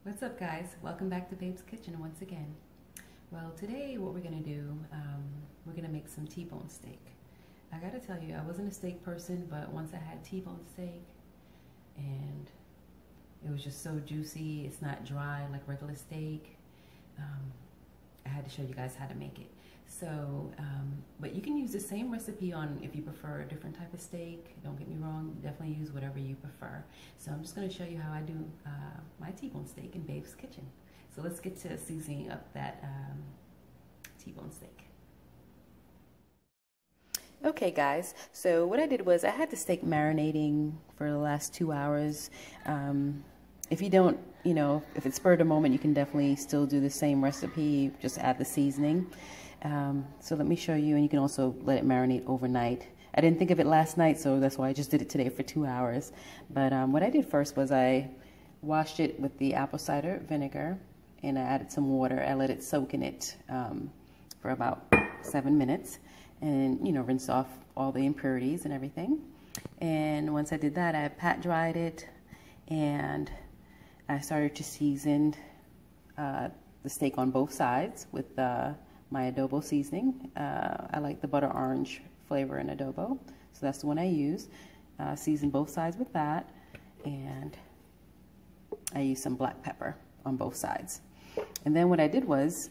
What's up, guys? Welcome back to Babe's Kitchen once again. Well, today what we're gonna do, we're gonna make some T-bone steak. I gotta tell you, I wasn't a steak person, but once I had T-bone steak, and it was just so juicy. It's not dry like regular steak. I had to show you guys how to make it. So, but you can use the same recipe on if you prefer a different type of steak. Don't get me wrong, definitely use whatever you prefer. So I'm just going to show you how I do my T-bone steak in Babe's Kitchen. So let's get to seasoning up that T-bone steak. Okay guys, so what I did was I had the steak marinating for the last 2 hours. If you don't, if it's spur of the moment, you can definitely still do the same recipe, just add the seasoning. So let me show you, and you can also let it marinate overnight. I didn't think of it last night, so that's why I just did it today for 2 hours. But what I did first was I washed it with the apple cider vinegar, and I added some water. I let it soak in it for about 7 minutes, and rinse off all the impurities and everything. And once I did that, I pat dried it, and I started to season the steak on both sides with my adobo seasoning. I like the butter orange flavor in adobo, so that's the one I use. Season both sides with that, and I use some black pepper on both sides. And then what I did was,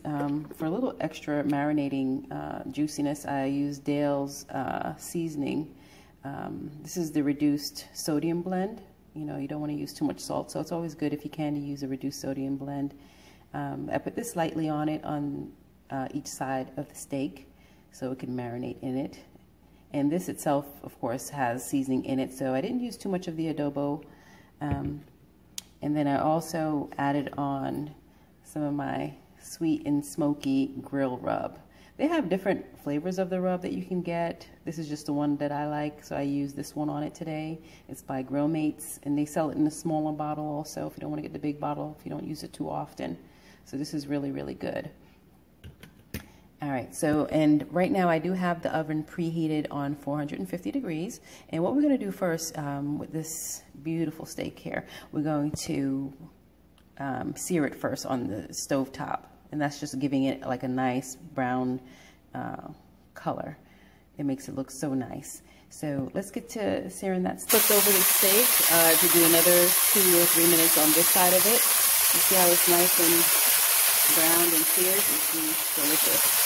for a little extra marinating juiciness, I used Dale's seasoning. This is the reduced sodium blend. You don't want to use too much salt, so it's always good if you can to use a reduced sodium blend. I put this lightly on it on each side of the steak so it can marinate in it. And this itself, of course, has seasoning in it, so I didn't use too much of the adobo. And then I also added on some of my sweet and smoky grill rub. They have different flavors of the rub that you can get. This is just the one that I like, so I use this one on it today. It's by Grill Mates, and they sell it in a smaller bottle also if you don't want to get the big bottle, if you don't use it too often. So this is really, really good. All right, so, and right now I do have the oven preheated on 450 degrees. And what we're gonna do first with this beautiful steak here, we're going to sear it first on the stove top. And that's just giving it like a nice brown color. It makes it look so nice. So let's get to searing that. Flip over the steak to do another 2 or 3 minutes on this side of it. You see how it's nice and browned and seared? It's delicious.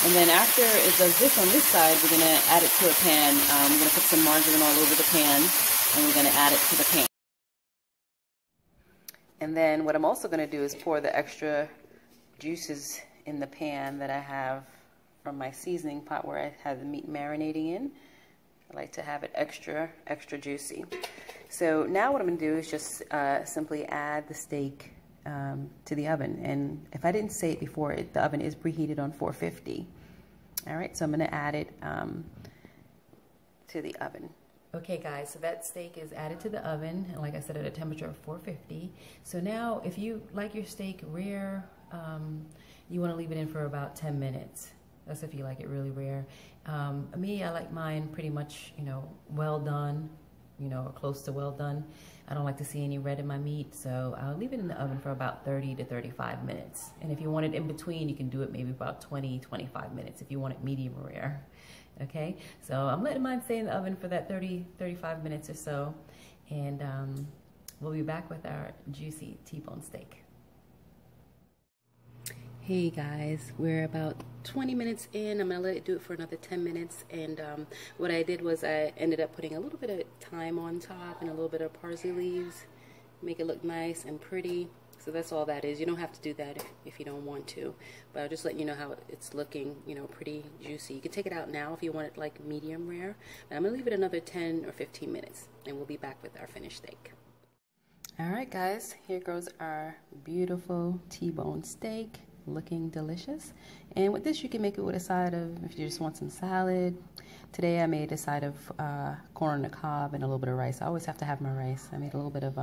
And then after it does this on this side, we're gonna add it to a pan. We're gonna put some margarine all over the pan, and we're gonna add it to the pan. And then what I'm also going to do is pour the extra juices in the pan that I have from my seasoning pot where I had the meat marinating in. I like to have it extra juicy. So now what I'm going to do is just simply add the steak to the oven. And if I didn't say it before, the oven is preheated on 450. All right, so I'm going to add it to the oven. Okay guys, so that steak is added to the oven, and like I said, at a temperature of 450. So now if you like your steak rare, you want to leave it in for about 10 minutes. That's if you like it really rare. Me, I like mine pretty much, well done, or close to well done. I don't like to see any red in my meat, so I'll leave it in the oven for about 30 to 35 minutes. And if you want it in between, you can do it maybe about 20, 25 minutes if you want it medium rare. Okay, so I'm letting mine stay in the oven for that 30, 35 minutes or so, and we'll be back with our juicy T-bone steak. Hey guys, we're about 20 minutes in. I'm gonna let it do it for another 10 minutes, and what I did was I ended up putting a little bit of thyme on top and a little bit of parsley leaves, make it look nice and pretty. So that's all that is. You don't have to do that if you don't want to, but I'll just let you know how it's looking, pretty juicy. You can take it out now if you want it like medium rare, but I'm gonna leave it another 10 or 15 minutes, and we'll be back with our finished steak. All right guys, here goes our beautiful T-bone steak, looking delicious. And with this, you can make it with a side of, if you just want some salad. Today I made a side of corn on the cob and a little bit of rice. I always have to have my rice. I made a little bit of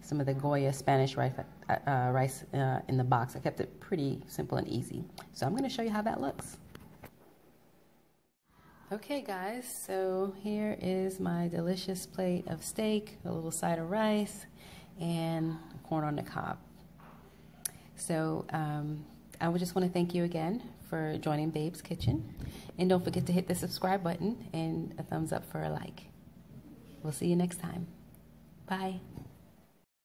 some of the Goya Spanish rice in the box. I kept it pretty simple and easy. So I'm going to show you how that looks. Okay guys, so here is my delicious plate of steak, a little side of rice, and corn on the cob. So I would just want to thank you again for joining Babe's Kitchen. And don't forget to hit the subscribe button and a thumbs up for a like. We'll see you next time. Bye.